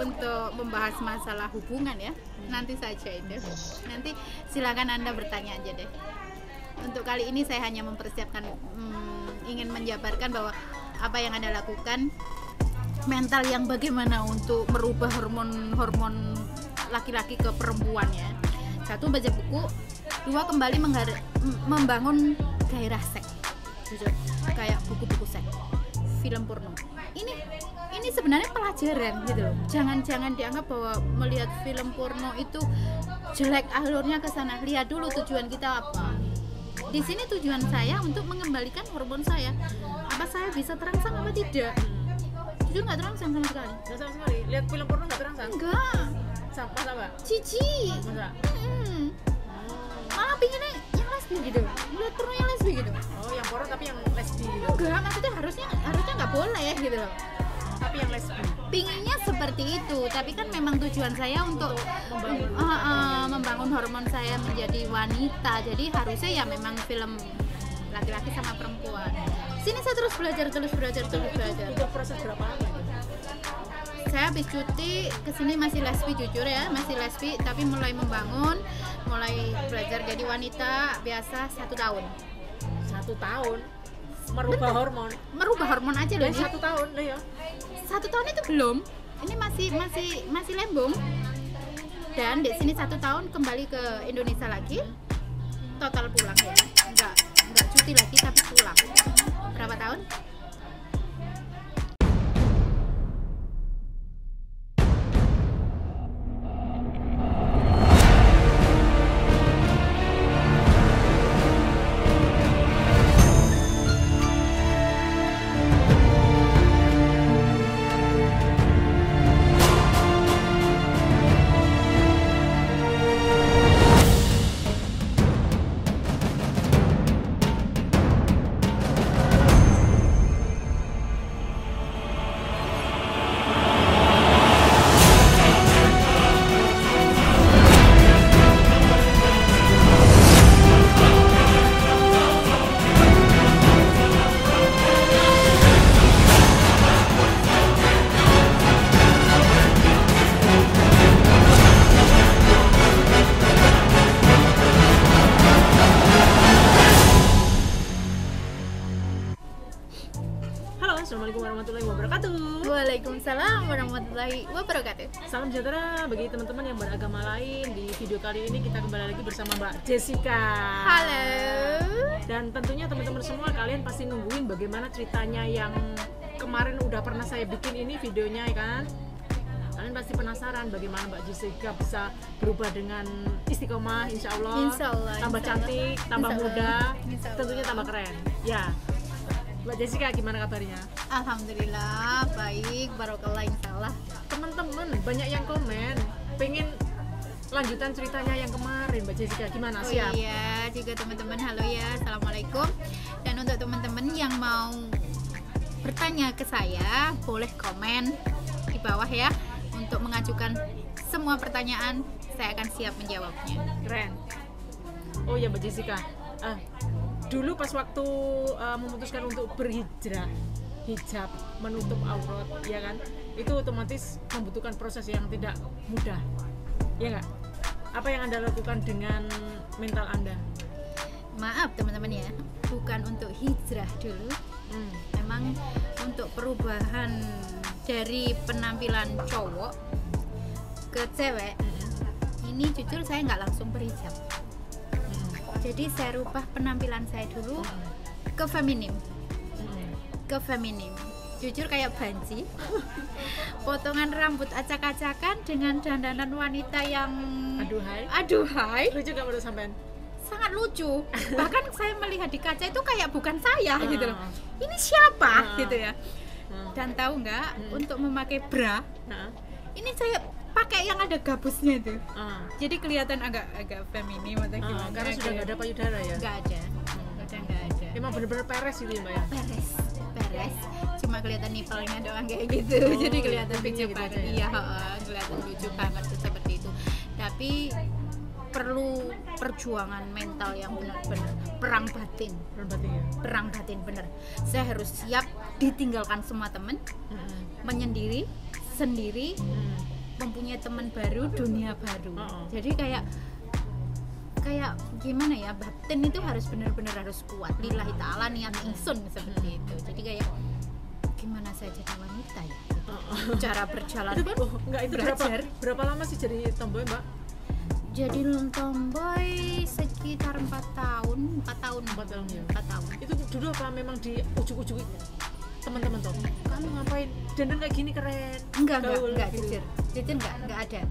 untuk membahas masalah hubungan ya. Nanti saja itu. Nanti silakan Anda bertanya aja deh. Untuk kali ini saya hanya mempersiapkan, ingin menjabarkan bahwa apa yang Anda lakukan, mental yang bagaimana untuk merubah hormon laki-laki ke perempuan ya. Satu, baca buku. Dua, kembali membangun gairah seks. Kayak buku-buku seks, film porno. Ini sebenarnya pelajaran gitu loh. Jangan dianggap bahwa melihat film porno itu jelek, alurnya ke sana. Lihat dulu tujuan kita apa. Di sini tujuan saya untuk mengembalikan hormon saya. Apa saya bisa terangsang apa tidak? Jujur nggak terangsang sama sekali. Nggak sama sekali. Lihat film porno nggak terangsang? Enggak. Masa apa? Cici. Masa? Malah pinginnya yang lesbi gitu. Lihat porno yang lesbi gitu. Oh, yang porno tapi yang lesbi. Enggak, maksudnya harusnya nggak boleh gitu loh. Tapi yang lesbi. Pinginnya seperti itu, tapi kan memang tujuan saya untuk membangun hormon saya menjadi wanita. Jadi harusnya ya memang film laki-laki sama perempuan. Sini saya terus belajar. Itu proses berapa lama? Saya habis cuti kesini masih lesbi, jujur ya, masih lesbi, tapi mulai membangun, mulai belajar jadi wanita biasa 1 tahun. 1 tahun? Merubah hormon? Merubah hormon aja loh. 1 tahun lah ya. 1 tahun itu belum. Ini masih lembung. Dan di sini 1 tahun kembali ke Indonesia lagi. Total pulang ya. Enggak cuti lagi tapi pulang. Berapa tahun? Assalamualaikum warahmatullahi wabarakatuh. Waalaikumsalam warahmatullahi wabarakatuh. Salam sejahtera bagi teman-teman yang beragama lain. Di video kali ini kita kembali lagi bersama Mbak Jessica. Halo. Dan tentunya teman-teman semua, kalian pasti nungguin bagaimana ceritanya yang kemarin udah pernah saya bikin ini videonya ya kan. Kalian pasti penasaran bagaimana Mbak Jessica bisa berubah dengan istiqomah, insya Allah, tambah cantik, tambah muda, tentunya tambah keren. Ya, Mbak Jessica gimana kabarnya? Alhamdulillah baik, barokallah insyaallah. Teman-teman banyak yang komen pengen lanjutan ceritanya yang kemarin, Mbak Jessica gimana? Siap? Oh iya, juga teman-teman halo ya, assalamualaikum. Dan untuk teman-teman yang mau bertanya ke saya, boleh komen di bawah ya untuk mengajukan semua pertanyaan, saya akan siap menjawabnya. Keren. Oh ya Mbak Jessica, dulu pas waktu memutuskan untuk berhijrah, hijab menutup aurat ya kan, itu otomatis membutuhkan proses yang tidak mudah ya nggak? Apa yang Anda lakukan dengan mental Anda? Maaf teman-teman ya, bukan untuk hijrah dulu, memang untuk perubahan dari penampilan cowok ke cewek. Ini jujur saya nggak langsung berhijab. Jadi saya rubah penampilan saya dulu ke feminim. Ke feminim. Jujur kayak banci. Potongan rambut acak-acakan dengan dandanan wanita yang aduhai. Lucu gak menurut sampean? Sangat lucu. Bahkan saya melihat di kaca itu kayak bukan saya gitu loh. Ini siapa gitu ya. Dan tahu nggak, untuk memakai bra, ini saya pakai yang ada gabusnya itu. Jadi kelihatan agak feminim atau gimana? Karena sudah nggak ada payudara ya? Nggak ada. Udah nggak ada. Emang bener-bener peres gitu ya Mbak ya? Peres. Cuma kelihatan nipelnya doang kayak gitu. Jadi kelihatan lucu gitu banget. aja ya? Iya, kelihatan lucu banget seperti itu. Tapi perlu perjuangan mental yang benar-benar perang batin ya? Perang batin bener. Saya harus siap ditinggalkan semua temen, menyendiri sendiri, mempunyai teman baru, dunia baru. Jadi kayak gimana ya, batin itu harus benar-benar harus kuat. Lillahi ta'ala niat ingsun seperti itu. Jadi kayak gimana saya jadi wanita ya gitu. Cara berjalan pun itu berapa lama sih jadi tomboy Mbak? Jadi tomboy sekitar 4 tahun ya. 4 tahun. Itu dulu apa memang di ujung-ujung teman-teman tuh kamu ngapain dandan kayak gini keren? Enggak gitu. jujur enggak ada.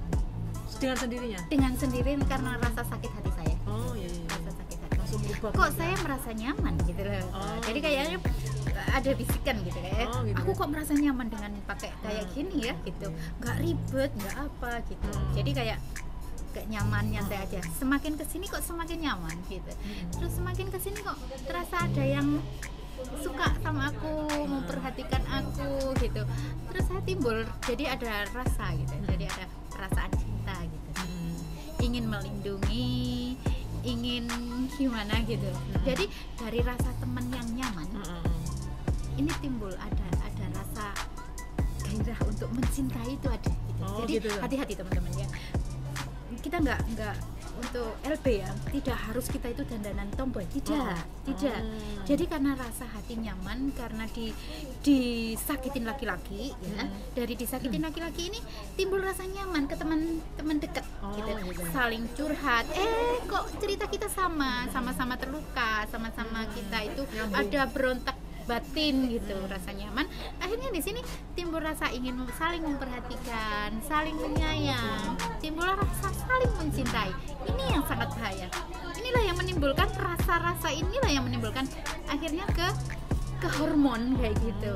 Dengan sendirinya? Dengan sendiri karena rasa sakit hati saya. Oh iya. Rasa sakit hati. Langsung berubah. Kok saya merasa nyaman gitu loh. Jadi kayaknya ada bisikan gitu kayak gitu. Aku kok merasa nyaman dengan pakai kayak gini ya gitu. Enggak ribet, enggak apa gitu. Jadi kayak nyamannya saya aja. Semakin kesini kok semakin nyaman gitu. Terus semakin kesini kok terasa ada yang suka sama aku, memperhatikan aku gitu. Terus saya timbul, jadi ada rasa gitu. Jadi ada perasaan cinta gitu. Ingin melindungi, ingin gimana gitu. Jadi dari rasa teman yang nyaman, ini timbul ada rasa gairah untuk mencintai itu ada gitu. Jadi gitu. Hati-hati teman-teman ya. Kita nggak untuk LB ya, tidak harus kita itu dandanan tomboy, tidak. Jadi karena rasa hati nyaman, karena disakitin laki-laki ya, dari disakitin laki-laki ini timbul rasa nyaman ke teman-teman dekat gitu. Saling curhat, kok cerita kita sama-sama terluka, sama-sama kita itu ada berontak batin gitu, rasa nyaman. Akhirnya di sini timbul rasa ingin saling memperhatikan, saling menyayang, timbul rasa saling mencintai. Ini yang sangat bahaya. Inilah yang menimbulkan rasa-rasa, inilah yang menimbulkan akhirnya ke hormon kayak gitu.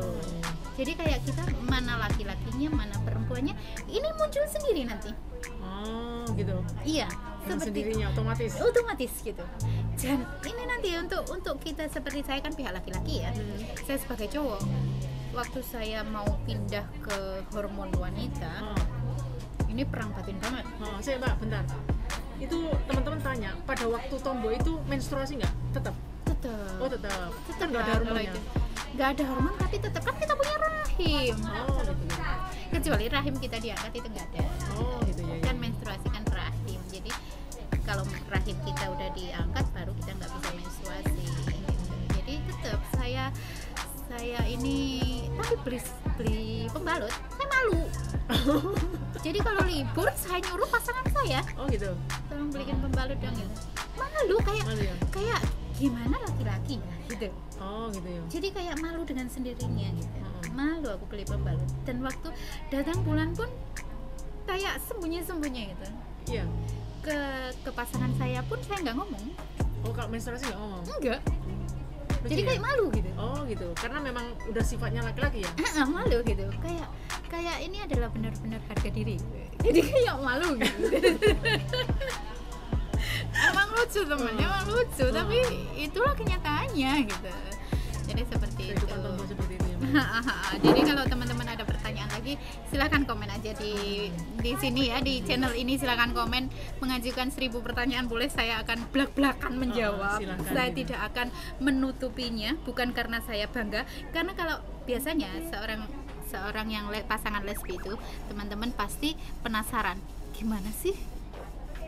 Jadi kayak kita mana laki-lakinya, mana perempuannya, ini muncul sendiri nanti. Gitu. Iya, seperti sendirinya otomatis gitu. Dan ini nanti untuk kita, seperti saya kan pihak laki-laki ya. Saya sebagai cowok, waktu saya mau pindah ke hormon wanita, ini perang batin banget. Saya Mbak, bentar. Itu teman-teman tanya, pada waktu tomboy itu menstruasi nggak? Tetap. Oh tetap. Tetap nggak ada hormonnya. Nggak ada hormon, tapi tetap kan kita punya rahim. Gitu. Kecuali rahim kita diangkat itu nggak ada. Gitu ya. Kan menstruasi kan rahim. Jadi kalau rahim kita udah diangkat baru kita nggak bisa menstruasi gitu. Jadi tetap saya ini tapi beli pembalut saya malu. Jadi kalau libur saya nyuruh pasangan saya, gitu, tolong belikan pembalut dong gitu. Malu kayak gimana laki-laki gitu. Gitu ya. Jadi kayak malu dengan sendirinya gitu. Malu aku beli pembalut, dan waktu datang bulan pun kayak sembunyi-sembunyi gitu. Iya. Ke pasangan saya pun saya nggak ngomong. Kalau menstruasi nggak ngomong? Enggak. Jadi kayak malu gitu. Gitu. Karena memang udah sifatnya laki-laki ya. Malu gitu. Kayak ini adalah benar-benar harga diri. Jadi kayak malu gitu. Emang lucu temennya, emang lucu. Tapi itulah kenyataannya gitu. Jadi seperti itu. Seperti itu ya. Jadi kalau teman-teman ada pertanyaan lagi, silahkan komen aja di sini ya, di channel ini. Silahkan komen, mengajukan 1000 pertanyaan boleh, saya akan belak-belakan menjawab. Saya tidak akan menutupinya, bukan karena saya bangga, karena kalau biasanya seorang yang pasangan lesbi itu, teman-teman pasti penasaran, gimana sih?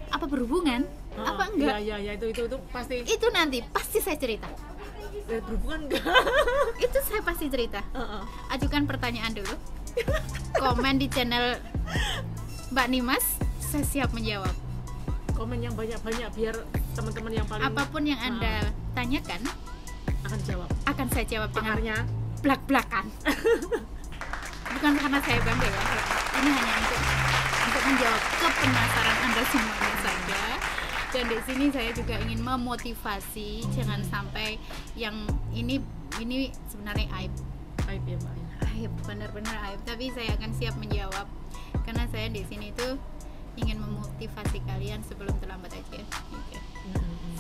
Apa berhubungan? Apa enggak? Iya, itu pasti. Itu nanti pasti saya cerita. Berhubungan enggak? Itu saya pasti cerita. Ajukan pertanyaan dulu, komen di channel Mbak Nimas, saya siap menjawab. Komen yang banyak-banyak biar teman-teman yang paling apapun yang Anda tanyakan akan saya jawab dengan belak-belakan. Bukan karena saya bangga ya, ini hanya untuk menjawab kepenasaran Anda semuanya saja. Dan di sini saya juga ingin memotivasi, jangan sampai yang ini sebenarnya aib ya Mbak. Aib, benar-benar aib. Tapi saya akan siap menjawab karena saya di sini tuh ingin memotivasi kalian sebelum terlambat aja. Gitu.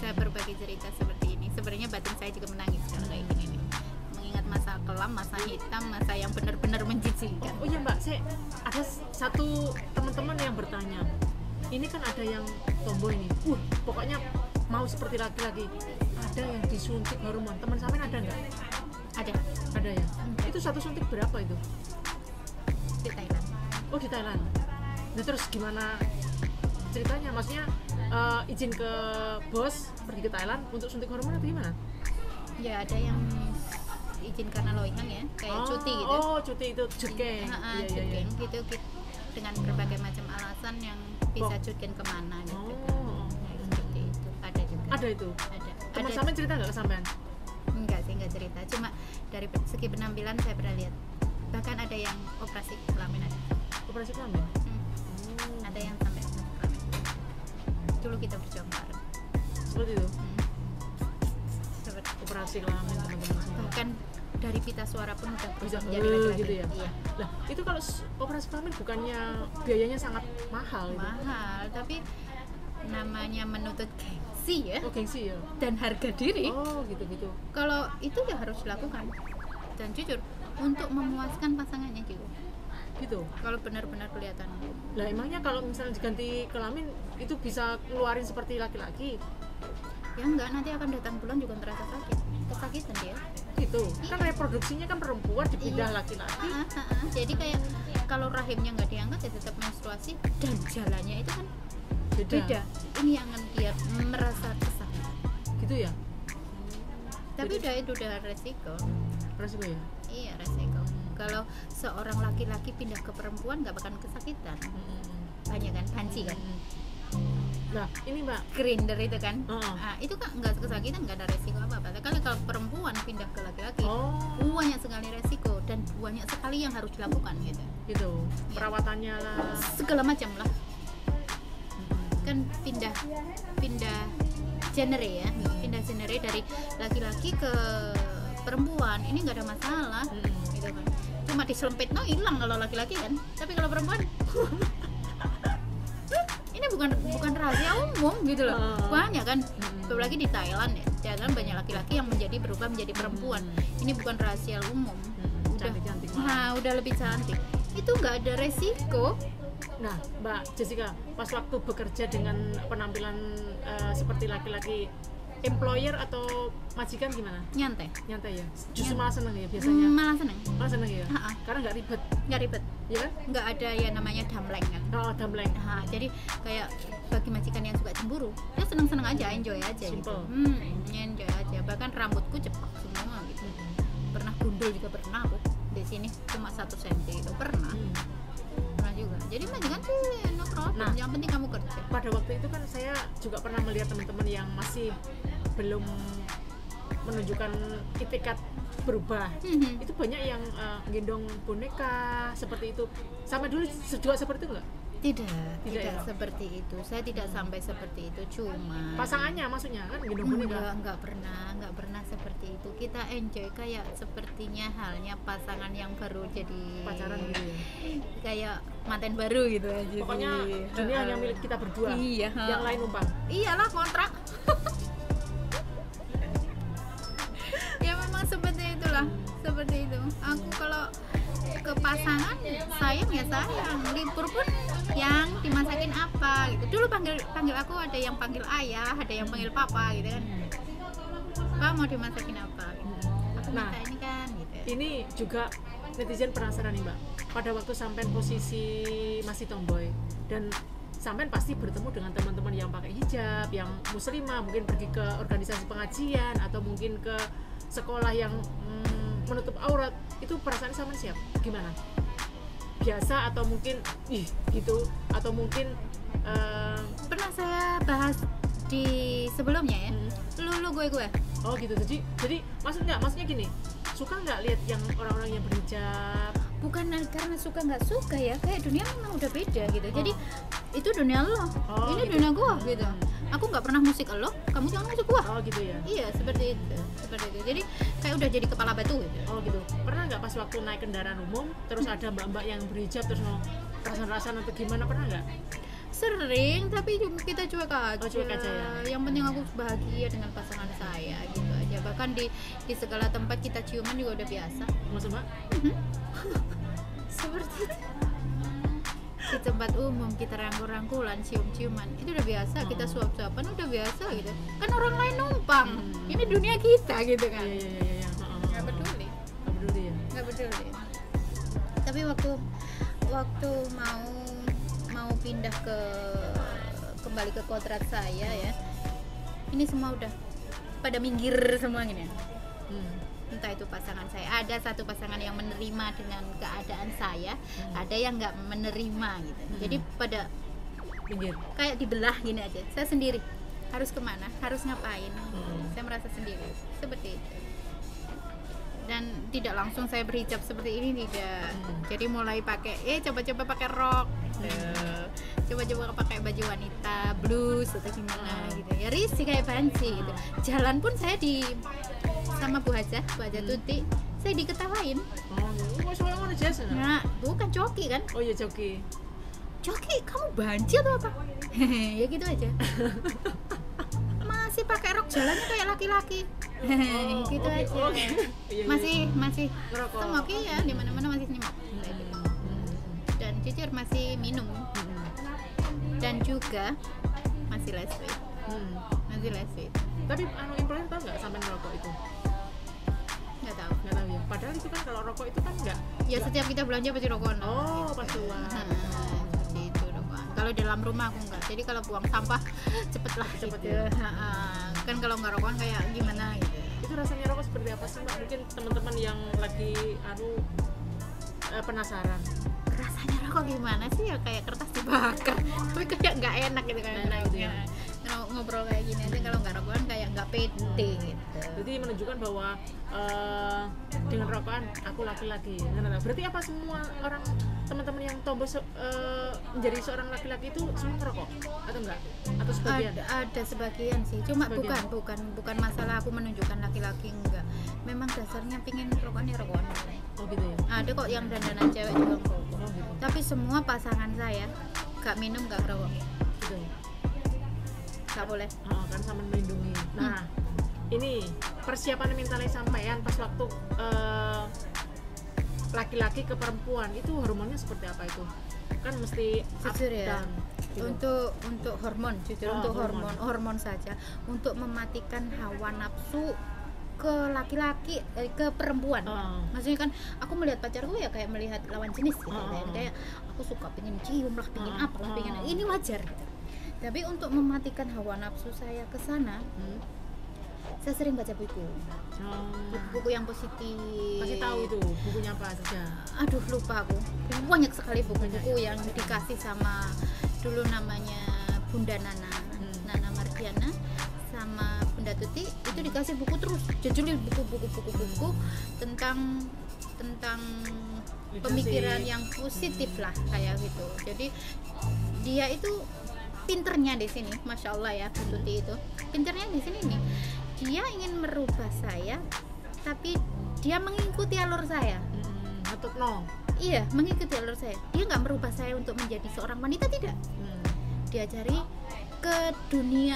Saya berbagi cerita seperti ini. Sebenarnya batin saya juga menangis kalau kayak gini nih. Mengingat masa kelam, masa hitam, masa yang benar-benar menjijikkan. Oh iya Mbak, saya ada satu teman-teman yang bertanya. Ini kan ada yang tomboy nih, pokoknya mau seperti laki-laki. Ada yang disuntik hormon. Teman sampean ada nggak? Ada ya. Itu satu suntik berapa itu? Di Thailand. Oh di Thailand. Nah terus gimana ceritanya? Maksudnya izin ke bos pergi ke Thailand untuk suntik hormon atau gimana? Ya ada yang izin karena loihang ya, kayak cuti gitu. Oh cuti itu jutgeng. Iya, Jutgeng gitu, dengan berbagai macam alasan yang bisa jutgeng kemana gitu. Seperti itu ada juga. Ada itu. Ada. Teman sampean cerita nggak ke sampean? Enggak sih, enggak cerita. Cuma dari segi penampilan saya pernah lihat. Bahkan ada yang operasi kelamin ada. Operasi kelamin? Ada yang sampai operasi kelamin. Dulu kita berjuang bareng. Seperti itu? Seperti Operasi kelamin teman-teman semua. bahkan dari pita suara pun udah Bisa menjadi laki-laki gitu ya? Iya. Lah itu kalau operasi kelamin bukannya biayanya sangat mahal gitu? Mahal, tapi namanya menuntut gengsi ya, Gengsi ya? dan harga diri. Gitu. Kalau itu ya harus dilakukan, dan jujur untuk memuaskan pasangannya juga. Gitu? Kalau benar-benar kelihatan. Lah emangnya kalau misalnya diganti kelamin itu bisa ngeluarin seperti laki-laki? Ya enggak, nanti akan datang bulan juga terasa sakit, kesakitan dia. Gitu? Kan reproduksinya kan perempuan dipindah laki-laki. Jadi kayak kalau rahimnya nggak diangkat ya tetap menstruasi, dan jalannya itu kan beda. Ini yang akan dia merasa kesakitan. Gitu ya? Tapi itu udah resiko. Resiko ya? Iya, resiko. Kalau seorang laki-laki pindah ke perempuan nggak bakal kesakitan. Banyak kan, panci kan. Nah ini mbak, Grinder itu kan. Heeh. Itu kan nggak kesakitan, nggak ada resiko apa-apa. Tapi kalau perempuan pindah ke laki-laki, banyak sekali resiko dan banyak sekali yang harus dilakukan gitu. gitu perawatannya lah, Segala macam lah. Kan pindah genre ya, pindah genre dari laki-laki ke perempuan ini nggak ada masalah gitu kan. Cuma diselempit hilang kalau laki-laki kan, tapi kalau perempuan ini bukan rahasia umum gitu loh. Banyak kan, apalagi di Thailand ya, Thailand banyak laki-laki yang berubah menjadi perempuan. Ini bukan rahasia umum. cantik-cantik. Udah lebih cantik. Itu nggak ada resiko. Nah Mbak Jessica, pas waktu bekerja dengan penampilan seperti laki-laki, employer atau majikan gimana? Nyantai Nyantai ya? Justru malah seneng ya biasanya? malah seneng, Malah seneng ya? Karena nggak ribet, nggak ribet, ya kan? nggak ada ya namanya damleng kan. Damleng. Jadi kayak bagi majikan yang suka cemburu, dia seneng-seneng aja, enjoy aja Simple. gitu. Enjoy aja. Bahkan rambutku cepak semua gitu. Pernah gundul juga pernah aku. Di sini cuma 1 cm itu pernah juga. Jadi majikan sih no problem. Yang penting kamu kerja. Pada waktu itu kan saya juga pernah melihat teman-teman yang masih belum menunjukkan itikat berubah. Itu banyak yang gendong boneka seperti itu. Sama dulu juga seperti itu nggak? Tidak ya? seperti itu. Saya tidak sampai seperti itu. Cuma pasangannya maksudnya kan gendong boneka? Enggak pernah seperti itu. Kita enjoy kayak sepertinya halnya pasangan yang baru jadi pacaran gitu ya? Kayak manten baru gitu aja. Pokoknya dunia hanya milik kita berdua. Iya. Yang lain numpang. Iyalah, kontrak. Ya memang seperti itulah. Seperti itu. Aku kalau ke pasangan sayang ya sayang, libur pun yang dimasakin apa gitu. Dulu panggil aku ada yang panggil ayah, ada yang panggil papa gitu kan. Pak mau dimasakin apa gitu. Aku minta ini kan gitu. Ini juga netizen penasaran nih Mbak, pada waktu sampean posisi masih tomboy dan sampean pasti bertemu dengan teman-teman yang pakai hijab, yang muslimah, mungkin pergi ke organisasi pengajian atau mungkin ke sekolah yang menutup aurat, itu perasaan sama siapa? Gimana? Biasa atau mungkin gitu, atau mungkin pernah saya bahas di sebelumnya ya. Lu gue. Oh gitu. Jadi maksudnya gini, suka nggak lihat yang orang-orang yang berhijab? Bukan karena suka nggak suka ya, kayak dunia memang udah beda gitu. Jadi itu dunia lo, ini gitu. Dunia gua gitu. Aku nggak pernah musik lo, kamu jangan musik gua. Oh gitu ya. Iya seperti itu. Jadi kayak udah jadi kepala batu gitu. Oh gitu. Pernah nggak pas waktu naik kendaraan umum terus ada mbak-mbak yang berhijab terus mau rasan-rasan atau gimana, pernah nggak? Sering, tapi kita cuek aja. Cuek aja ya. Yang penting aku bahagia dengan pasangan saya gitu aja. Bahkan di segala tempat kita ciuman juga udah biasa. Maksud Mbak? Seperti itu. Di tempat umum kita rangkul-rangkulan, cium-ciuman, itu udah biasa. Kita suap-suapan udah biasa gitu. Kan orang lain numpang. Ini dunia kita gitu kan. Iya. Nggak peduli ya. Nggak peduli. Tapi waktu mau pindah kembali ke kodrat saya ya, ini semua udah pada minggir semua gini ya. Entah itu pasangan saya, ada satu pasangan yang menerima dengan keadaan saya, ada yang nggak menerima gitu. Jadi pada Minggir. kayak dibelah gini aja. Saya sendiri harus kemana, harus ngapain. Saya merasa sendiri seperti itu. Dan tidak langsung saya berhijab seperti ini, tidak. Jadi mulai pakai coba-coba pakai rok, coba-coba pakai baju wanita, blus atau gimana gitu. Ya risih kayak banci gitu. Jalan pun saya sama Bu Haja Tuti, saya diketawain. Oh, soalnya mana jasa? Nah, bukan coki kan? Oh iya joki. Coki, kamu banci atau apa? Ya gitu aja. Masih pakai rok jalannya kayak laki-laki. Gitu aja. Iya. Masih Ngerokok. semok ya, di mana-mana masih nyemak. Dan jujur masih minum. Dan juga masih lesbi. Masih lesbi. Tapi influencer tahu nggak sampai ngerokok itu? Nggak tahu. Nggak tahu ya. Padahal itu kan kalau rokok itu kan nggak. Ya setiap kita belanja pasti rokokan. Oh, pas keluar. Seperti itu rokokan. Kalau di dalam rumah aku enggak. Jadi kalau buang sampah cepet Cepet gitu. ya. Kan kalau nggak rokokan kayak gimana gitu. Itu rasanya rokok seperti apa sih Mbak? Mungkin teman-teman yang lagi penasaran. Rasanya rokok gimana sih ya, kayak kertas dibakar. Tapi kayak nggak enak gitu kan. Enak gitu ya. Kalau ngobrol kayak gini aja, kalau nggak rokokan kayak nggak pede gitu. Jadi menunjukkan bahwa dengan rokokan aku laki-laki. Berarti apa semua orang teman-teman yang tomboy menjadi seorang laki-laki itu semua ngerokok atau enggak? Atau sebagian? Ada sebagian sih, cuma Sebagian. bukan masalah aku menunjukkan laki-laki, enggak. Memang dasarnya pingin rokokan ya rokokan. Oh gitu ya. Ada kok yang dandanan cewek juga ngerokok. Oh gitu. Tapi semua pasangan saya gak minum, gak ngerokok, Gitu ya. gak boleh. Kan sama melindungi. Nah, ini persiapan mentalnya sampean pas waktu laki-laki ke perempuan itu hormonnya seperti apa itu? Kan mesti up Jujur ya, down, gitu. untuk hormon, jujur untuk hormon saja, untuk mematikan hawa nafsu ke laki-laki, ke perempuan. Maksudnya kan aku melihat pacarku ya kayak melihat lawan jenis gitu. Kayak aku suka pengen cium lah, pengen apalah, pengen ini wajar gitu. Tapi untuk mematikan hawa nafsu saya ke sana, saya sering baca buku yang positif. Masih tahu itu bukunya apa saja? Aduh lupa aku, banyak sekali buku-buku yang dikasih sama dulu namanya Bunda Nana Mardiana sama Bunda Tuti, itu dikasih buku terus, jujur buku tentang pemikiran yang positif lah kayak gitu. Jadi dia itu pinternya di sini, masya Allah ya Bu Tuti itu pinternya di sini nih. Dia ingin merubah saya, tapi dia mengikuti alur saya. Iya, mengikuti alur saya. Dia nggak merubah saya untuk menjadi seorang wanita, tidak. Dia cari ke dunia,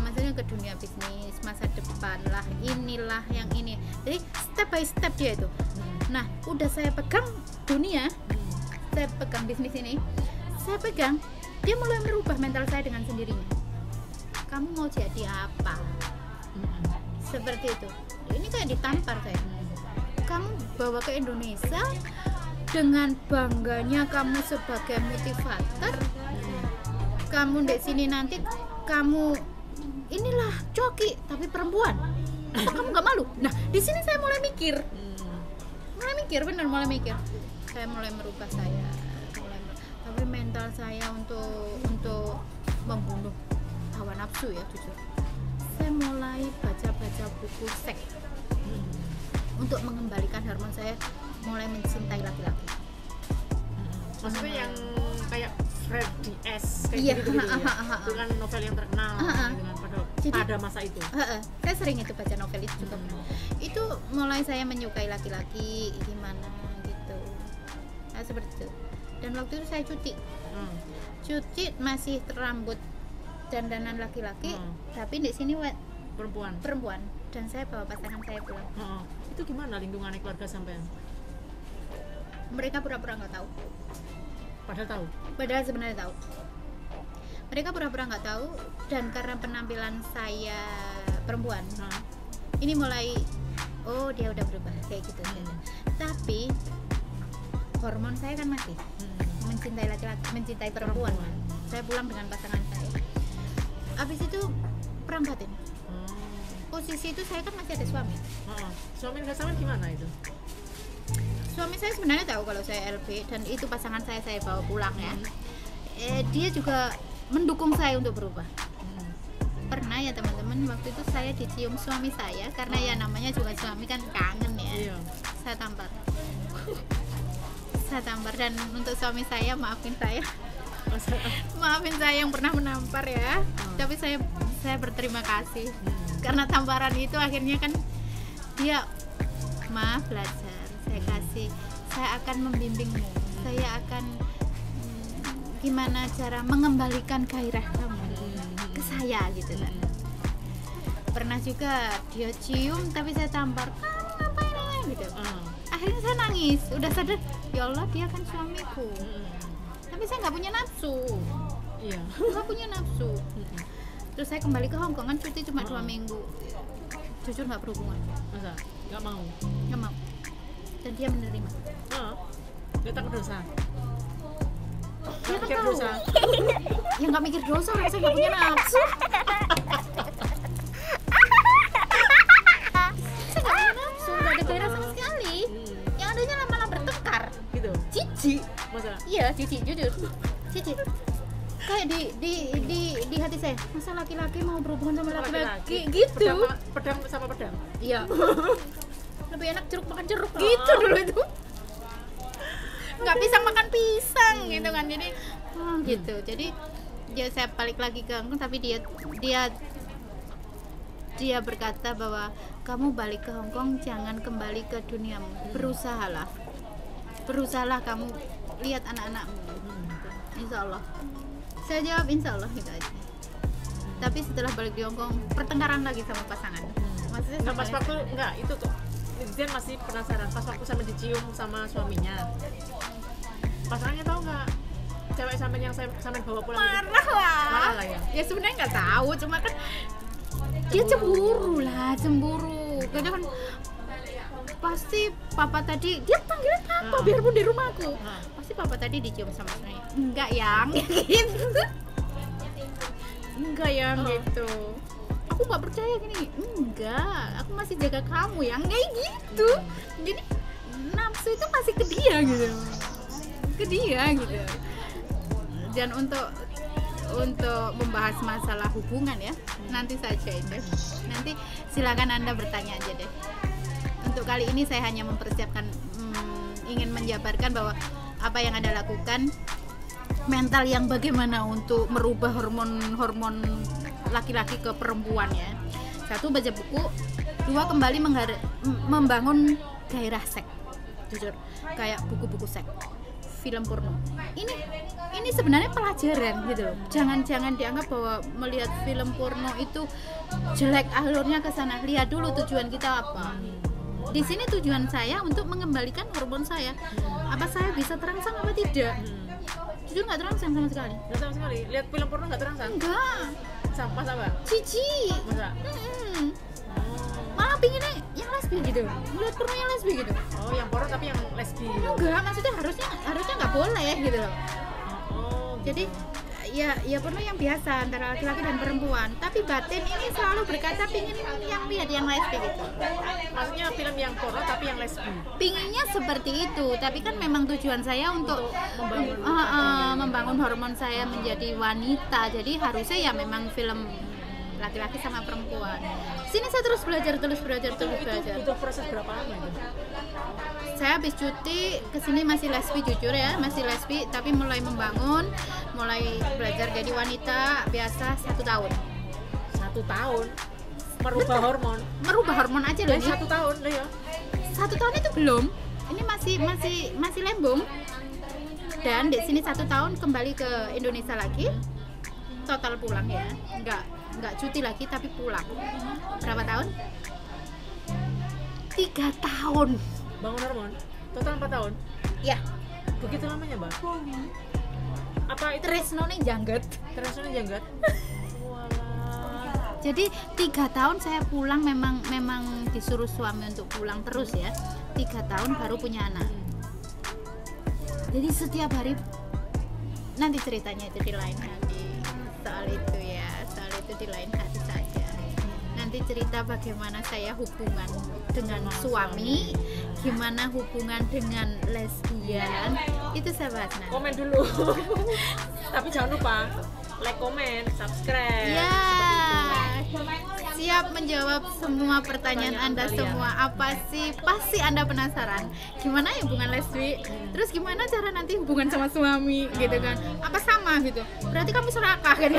maksudnya ke dunia bisnis masa depan lah, inilah yang ini. Jadi step by step dia itu. Nah, udah saya pegang dunia, saya pegang bisnis ini, saya pegang, dia mulai merubah mental saya dengan sendirinya. Kamu mau jadi apa? Seperti itu. Ini kayak ditampar saya. Kamu bawa ke Indonesia dengan bangganya kamu sebagai motivator. Kamu di sini nanti kamu inilah coki tapi perempuan. Apa kamu nggak malu? Nah, di sini saya mulai mikir. Mulai mikir. Saya mulai merubah saya. Tapi mental saya untuk membunuh hawa nafsu ya jujur, saya mulai baca buku seks untuk mengembalikan hormon saya, mulai mencintai laki-laki. Maksudnya yang kayak Freddy S kayak Iya, gitu ya. Itu kan novel yang terkenal dengan pada masa itu. Saya sering itu baca novel itu juga. Itu mulai saya menyukai laki-laki gimana gitu. Nah, seperti itu. Dan waktu itu saya cuti masih rambut dandanan laki-laki, tapi di sini perempuan dan saya bawa pasangan saya pulang. Itu gimana lingkungan keluarga sampean? Mereka pura-pura nggak tahu. Padahal sebenarnya tahu. Mereka pura-pura nggak tahu, dan karena penampilan saya perempuan, ini mulai dia udah berubah kayak gitu. Tapi hormon saya kan masih mencintai laki-laki, mencintai perempuan. Saya pulang dengan pasangan saya. Habis itu perang batin. Posisi itu saya kan masih ada suami. Suami nggak sama gimana itu? Suami saya sebenarnya tahu kalau saya LB dan itu pasangan saya bawa pulang ya. Dia juga mendukung saya untuk berubah. Pernah ya teman-teman, waktu itu saya dicium suami saya karena ya namanya juga suami kan kangen ya. Iya. Saya tampar. Saya tampar dan untuk suami saya maafin saya. Maafin saya yang pernah menampar ya. Tapi saya berterima kasih. Karena tamparan itu akhirnya kan dia maaf belajar. Saya akan membimbingmu. Saya akan gimana cara mengembalikan gairah kamu ke saya gitu kan. Pernah juga dia cium tapi saya tampar, ngapain ini gitu. Akhirnya saya nangis, udah sadar ya Allah dia kan suamiku, tapi saya nggak punya nafsu. Iya. Nggak punya nafsu. Terus saya kembali ke Hongkong kan cuti cuma 2 minggu. Jujur nggak berhubungan. Masa? Nggak mau? Nggak mau. Dan dia menerima. Dia takut dosa. Dia kan Mikir tahu. dosa. Ya nggak mikir dosa, orang saya nggak punya nafsu. Saya nggak punya nafsu, nggak ada gairah sama sekali. Yang adanya malah bertengkar. Gitu. Cici. Masa? Iya, cici, jujur. Cici. Kayak di hati saya, masa laki-laki mau berhubungan sama laki-laki gitu. Pedang sama pedang. Iya. Lebih enak jeruk makan jeruk gitu dulu itu. Nggak pisang makan pisang gitu kan. Jadi gitu. Jadi dia saya balik lagi ke Hongkong tapi dia berkata bahwa kamu balik ke Hongkong jangan kembali ke duniamu. Berusahalah kamu lihat anak-anakmu. Insya Allah. Saya jawab insya Allah gitu aja. Tapi setelah balik di Hongkong pertengkaran lagi sama pasangan. Maksudnya Nggak pas waktu nggak itu tuh. Dia masih penasaran pas waktu sama dicium sama suaminya. Pasangannya tahu nggak? Cewek sampean yang sampean bawa pulang itu? Marah lah ya. Ya sebenarnya nggak tahu, cuma kan dia cemburu. Karena kan pasti papa tadi dia panggilnya papa biarpun di rumahku. Pasti papa tadi dicium sama suaminya. Enggak yang gitu. Enggak yang gitu. Aku nggak percaya gini. Enggak, aku masih jaga kamu yang kayak gitu. Jadi nafsu itu masih ke dia gitu. Dan untuk membahas masalah hubungan ya nanti saja itu. Nanti silakan Anda bertanya aja deh. Untuk kali ini saya hanya mempersiapkan ingin menjabarkan bahwa apa yang Anda lakukan mental yang bagaimana untuk merubah hormon laki-laki ke perempuan ya. 1, baca buku. 2, kembali membangun gairah seks. Jujur, kayak buku-buku seks, film porno. Ini sebenarnya pelajaran gitu loh. Jangan dianggap bahwa melihat film porno itu jelek alurnya ke sana. Lihat dulu tujuan kita apa. Di sini tujuan saya untuk mengembalikan hormon saya. Apa saya bisa terangsang apa tidak? Jujur nggak terangsang sama sekali. Nggak sama sekali. Lihat film porno nggak terangsang? Enggak. Sama apa? Cici. Masa? Malah pinginnya yang lesbi gitu. Melihat porno yang lesbi gitu. Oh, yang porno tapi yang lesbi. Enggak, maksudnya harusnya nggak boleh gitu loh. Jadi ya porno yang biasa antara laki-laki dan perempuan, tapi batin ini selalu berkata pingin yang lihat yang lesbi gitu. Maksudnya film yang porno tapi yang lesbi. Pinginnya seperti itu, tapi kan memang tujuan saya untuk membangun hormon saya menjadi wanita. Jadi harusnya ya memang film laki-laki sama perempuan. Sini saya terus belajar. Itu butuh proses berapa lama itu? Saya habis cuti kesini masih lesbi, jujur ya, masih lesbi, tapi mulai belajar jadi wanita biasa 1 tahun. 1 tahun merubah hormon. Merubah hormon aja loh. 1 tahun loh ya. 1 tahun itu belum. Ini masih lembung. Dan di sini 1 tahun kembali ke Indonesia lagi. Total pulang ya. Enggak cuti lagi tapi pulang. Berapa tahun? 3 tahun. Bangun hormon. Total 4 tahun. Ya. Begitu lamanya, Mbak? Apa itu Tresnone jangget. Tresnone jangget? Walah. Jadi 3 tahun saya pulang memang disuruh suami untuk pulang terus ya. 3 tahun baru punya anak. Jadi setiap hari nanti ceritanya itu di lain hati soal itu ya, soal itu di lain hati saja. Nanti cerita bagaimana saya hubungan dengan suami, gimana hubungan dengan lesbian, itu saya bahas nanti. Komen dulu. Tapi jangan lupa like, komen, subscribe. Ya, siap menjawab semua pertanyaan Anda kalian. semua. Apa sih? Pasti Anda penasaran. Gimana ya hubungan lesbi? Terus gimana cara nanti hubungan sama suami gitu kan? Apa sama gitu? Berarti kamu serakah kan?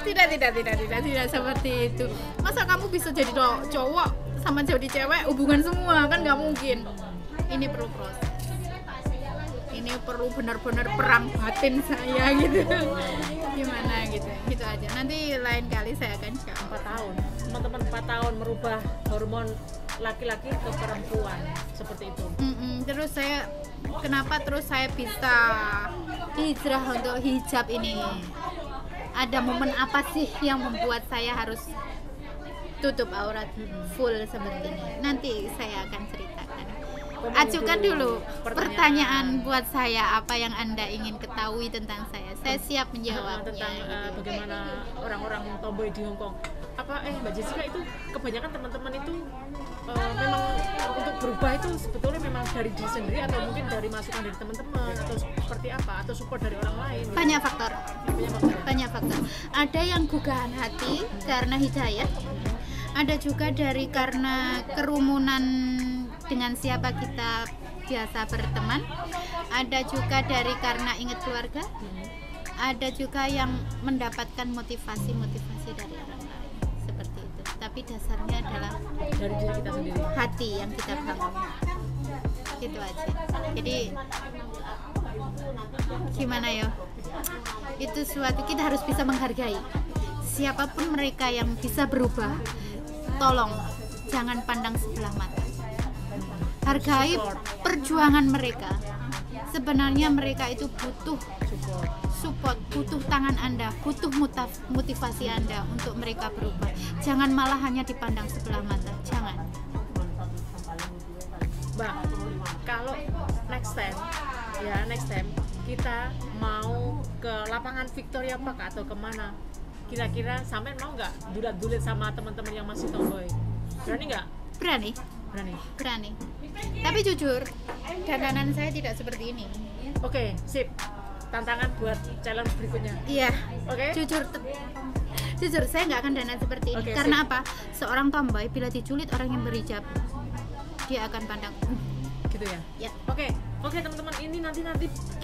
Tidak seperti itu. Masa kamu bisa jadi cowok sama jadi cewek hubungan semua? Kan nggak mungkin. Ini perlu proses. Ini perlu benar-benar perang batin saya gitu. Gimana gitu aja. Nanti lain kali saya akan jawab. 4 tahun teman-teman, 4 tahun merubah hormon laki-laki ke perempuan seperti itu. Terus kenapa saya bisa hijrah untuk hijab ini? Ada momen apa sih yang membuat saya harus tutup aurat full seperti ini? Nanti saya akan ceritakan. Ajukan dulu pertanyaan buat saya, apa yang Anda ingin ketahui tentang saya. Saya siap menjawabnya. Tentang bagaimana orang-orang tomboy di Hong Kong. Mbak Jessica, itu kebanyakan teman-teman itu memang untuk berubah itu sebetulnya memang dari diri sendiri atau mungkin dari masukan dari teman-teman atau seperti apa, atau support dari orang lain? Banyak faktor. Ada yang gugahan hati karena hidayah. Ada juga karena kerumunan dengan siapa kita biasa berteman. Ada juga karena ingat keluarga. Ada juga yang mendapatkan motivasi dari orang lain seperti itu. Tapi dasarnya adalah Dari diri kita sendiri, hati yang kita bangun. Gitu aja. Jadi gimana ya? Itu suatu, kita harus bisa menghargai siapapun mereka yang bisa berubah. Tolong jangan pandang sebelah mata. Hargai perjuangan mereka. Sebenarnya mereka itu butuh support, butuh tangan Anda, butuh motivasi Anda untuk mereka berubah. Jangan malah hanya dipandang sebelah mata. Jangan. Mbak, kalau next time kita mau ke lapangan Victoria Park atau kemana, kira-kira sampai mau nggak dulat-dulit sama teman-teman yang masih tomboy? Berani nggak? Berani. Tapi jujur, dandanan saya tidak seperti ini. Oke, sip. Tantangan buat challenge berikutnya. Iya. Oke. Jujur saya nggak akan dandan seperti ini. Oke, karena apa? Seorang tomboy bila diculit orang yang berhijab, dia akan pandang gitu ya. Ya. Oke teman-teman, ini nanti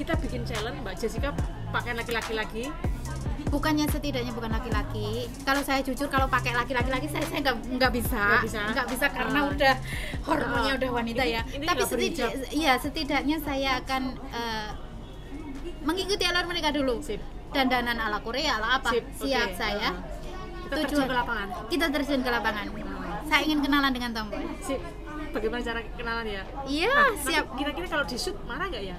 kita bikin challenge Mbak Jessica pakai laki-laki lagi. Bukannya setidaknya bukan laki-laki. Kalau saya jujur, kalau pakai laki-laki lagi saya nggak bisa karena udah hormonnya udah wanita ya. Ini Tapi berhijab. setidaknya saya akan mengikuti alur mereka dulu. Sip. Dandanan ala Korea ala apa? Sip, Siap oke. saya. Kita terjun ke lapangan. Kita terjun ke lapangan. Saya ingin kenalan dengan tomboy. Sip. Bagaimana cara kenalan ya? Iya, siap. Kira-kira kalau di shoot marah nggak ya?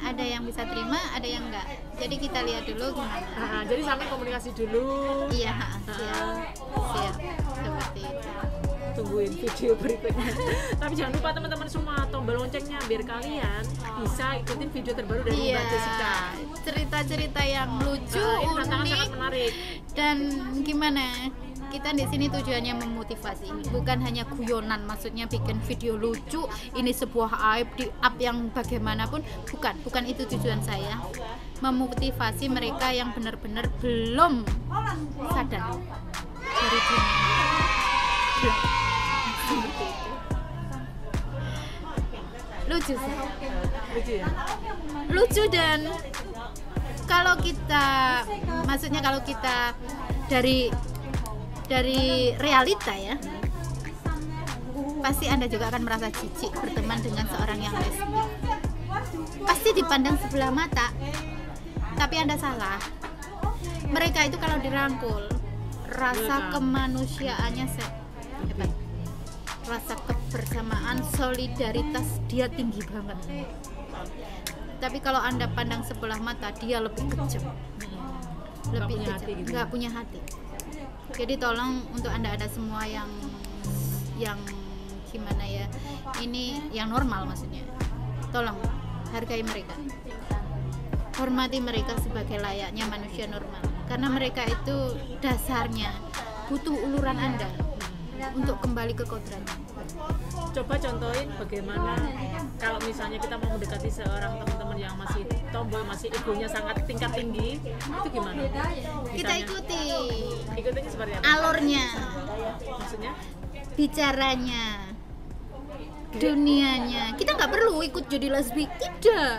Ada yang bisa terima, ada yang enggak. Jadi kita lihat dulu gimana. Jadi sampai komunikasi dulu. Iya, siap. Seperti itu. Tungguin video berikutnya. Tapi jangan lupa teman-teman semua tombol loncengnya biar kalian bisa ikutin video terbaru dari Mbak Jessica. Cerita-cerita yang lucu, Ini tantangan unik, sangat menarik. dan gimana? Kita di sini tujuannya memotivasi, bukan hanya guyonan. Maksudnya bikin video lucu, ini sebuah aib di up yang bagaimanapun, bukan itu tujuan saya. Memotivasi mereka yang benar-benar belum sadar dari dunia. Seperti itu. Lucu sih. Lucu ya? Lucu, dan kalau kita dari realita ya, pasti Anda juga akan merasa jijik berteman dengan seorang yang lesbi. Pasti dipandang sebelah mata. Tapi Anda salah. Mereka itu kalau dirangkul, rasa kemanusiaannya hebat. Rasa kebersamaan, solidaritas dia tinggi banget. Tapi kalau Anda pandang sebelah mata, dia lebih kejam. Lebih kejam, nggak punya hati. Jadi tolong untuk Anda semua yang gimana ya, ini yang normal maksudnya, tolong hargai mereka. hormati mereka sebagai layaknya manusia normal, karena mereka itu dasarnya butuh uluran Anda untuk kembali ke kodratnya. Coba contohin bagaimana kalau misalnya kita mau mendekati seorang teman-teman yang masih tomboy, masih egonya sangat tingkat tinggi, itu gimana? Kita Misalnya, ikutin seperti apa? alurnya, Maksudnya? bicaranya, dunianya. Kita nggak perlu ikut jadi lesbi, tidak.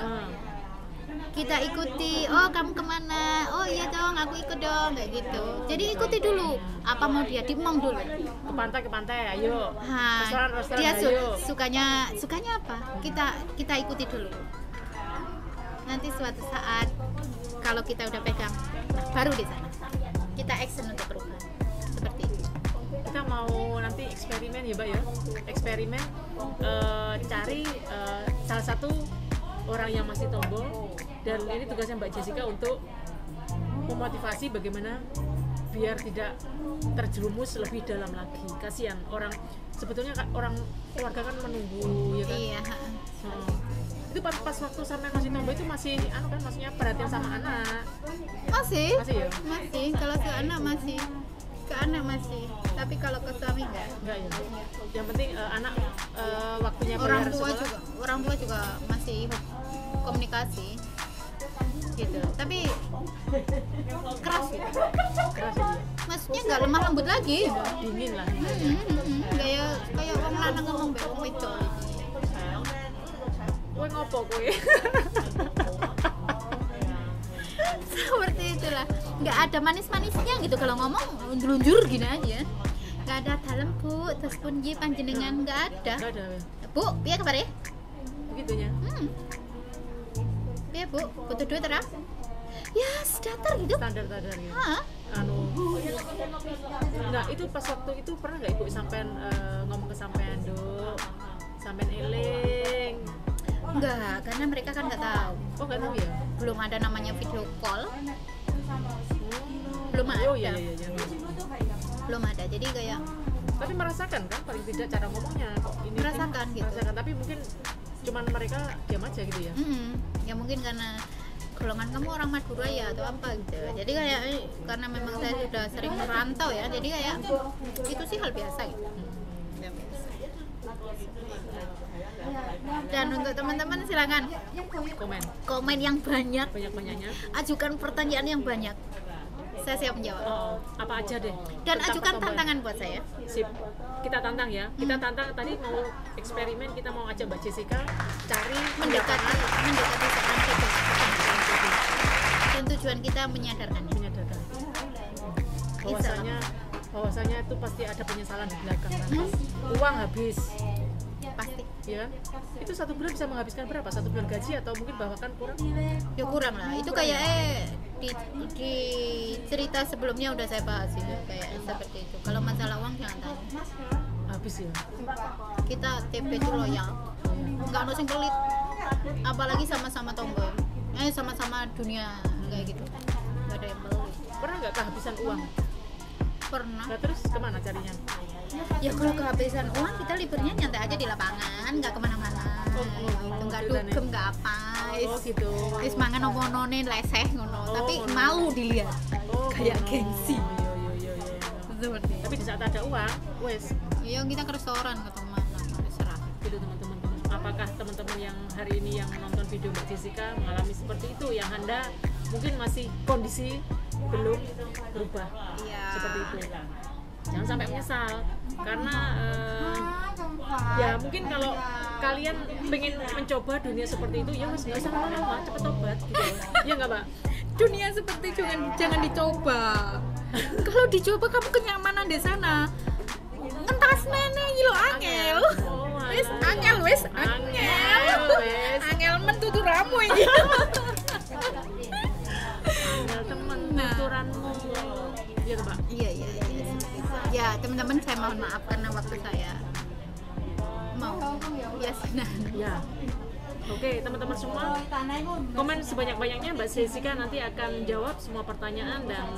Kita ikuti, oh kamu kemana, oh iya dong aku ikut dong, kayak gitu. Jadi ikuti dulu apa mau dia, dimong dulu. Ke pantai, ayo. Restoran, Dia ayo. sukanya apa, kita ikuti dulu. Nanti suatu saat kalau kita udah pegang, nah baru di sana kita action untuk perubahan seperti itu. Kita mau nanti eksperimen ya Mbak ya, eksperimen cari salah satu orang yang masih tomboy, dan ini tugasnya Mbak Jessica untuk memotivasi bagaimana biar tidak terjerumus lebih dalam lagi. Kasihan orang, sebetulnya orang keluarga kan menunggu ya kan. Iya. Itu pas waktu sampai masih tomboy itu masih kan, maksudnya perhatian sama anak. Masih ya? Masih, kalau ke anak masih. Ke anak masih. Tapi kalau ke suami enggak ya. Yang penting anak waktunya orang bayar tua sekolah. orang tua juga masih komunikasi gitu, tapi keras gitu. Keras ya dia. Maksudnya nggak lemah lembut lagi gitu. Dingin lah. Kayak orang lanang ngomong be wong wedok. Kowe ngopo kowe? Seperti itulah, nggak ada manis-manisnya gitu kalau ngomong gelunjur gini aja. Nggak ada dalam bu, terus pun ji panjenengan nggak ada. Enggak ada. Bu, piye kabar ya? Begitunya. Piye bu, butuh duit ora? Ya, sedatar gitu. Standar gitu. Hah? Enggak, itu pas waktu itu pernah nggak ibu sampean ngomong ke sampean Dok, sampean eling? Enggak, karena mereka kan nggak tahu. Oh nggak tahu ya? Belum ada namanya video call. Belum ada. Oh iya. Belum ada. Jadi kayak Tapi merasakan kan paling tidak cara ngomongnya kok ini. Merasakan gitu. Merasakan, tapi mungkin cuman mereka diam aja gitu ya. Ya mungkin karena golongan kamu orang Madura ya atau apa gitu. Jadi kayak karena memang saya sudah sering merantau ya. Jadi kayak itu sih hal biasa gitu. Hal biasa. Dan untuk teman-teman silakan komen yang banyak-banyaknya, ajukan pertanyaan yang banyak, saya siap menjawab. Apa aja deh, dan tentang ajukan ketomboyan. tantangan buat saya. Sip, kita tantang ya. Kita tantang tadi mau eksperimen, kita mau ajak Mbak Jessica cari mendekati seorang cewek. Dan tujuan kita menyadarkan bahwasanya itu pasti ada penyesalan di belakang nanti. Uang habis pasti ya kan? Itu 1 bulan bisa menghabiskan berapa? 1 bulan gaji atau mungkin bahkan kurang? ya kurang lah itu kayak di cerita sebelumnya udah saya bahas itu kayak seperti itu. Kalau masalah uang jangan tanya, Habis ya. kita TP itu loyal, nggak ada yang pelit, apalagi sama-sama tomboy, sama-sama dunia kayak gitu, nggak ada yang pelit. Pernah nggak kehabisan uang? Pernah. Nah, terus kemana carinya? Ya kalau kehabisan uang kita liburnya nyantai aja di lapangan, nggak kemana-mana. Gitu, nggak dugem, nggak apa. Gitu. Is mangan omonone leseh ngono, tapi malu dilihat. Kayak gengsi. Iya. Seperti. Tapi di saat ada uang, wes. Ya kita ke restoran ke mana, terserah. Gitu teman-teman. Apakah teman-teman yang hari ini yang nonton video Mbak Jessica mengalami seperti itu? Yang Anda mungkin masih kondisi belum berubah seperti itu. Jangan sampai menyesal karena ya mungkin kalau kalian pengen mencoba dunia seperti itu ya wes nggak usah lama-lama, cepet tobat gitu. Iya nggak Mbak? Dunia seperti itu jangan dicoba. Kalau dicoba kamu kenyamanan di sana. Entas nenek lo angel. Wes angel. Angel mentutur ramu ini. Angel temen tuturanmu. Iya tuh Mbak. Iya. Ya teman-teman saya mohon maaf karena waktu saya mau senang. Ya. Oke, teman-teman semua, komen sebanyak-banyaknya. Mbak Jessica nanti akan jawab semua pertanyaan dan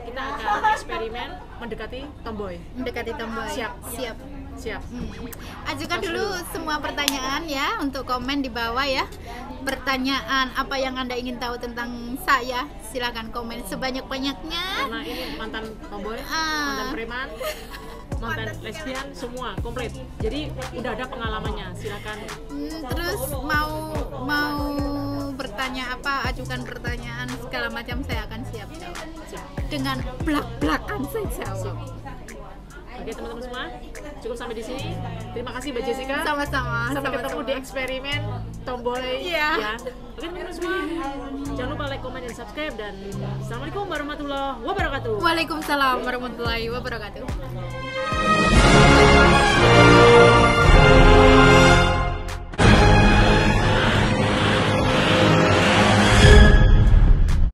kita akan eksperimen mendekati tomboy. Siap. Siap. Ajukan Tos dulu semua pertanyaan ya untuk komen di bawah ya. Pertanyaan apa yang Anda ingin tahu tentang saya, silakan komen sebanyak-banyaknya. Karena ini mantan tomboy, mantan preman, mantan lesbian, semua komplit. Jadi udah ada pengalamannya. Silakan. Terus mau bertanya apa, ajukan pertanyaan segala macam, saya akan siap jawab. Dengan belak-belakan saya jawab. Oke teman-teman semua, cukup sampai di sini. Terima kasih Mbak Jessica. Sama-sama. Sampai ketemu di eksperimen tomboy. Iya. Ya. Oke teman-teman semua, jangan lupa like, comment, dan subscribe. Dan assalamualaikum warahmatullahi wabarakatuh. Waalaikumsalam warahmatullahi wabarakatuh.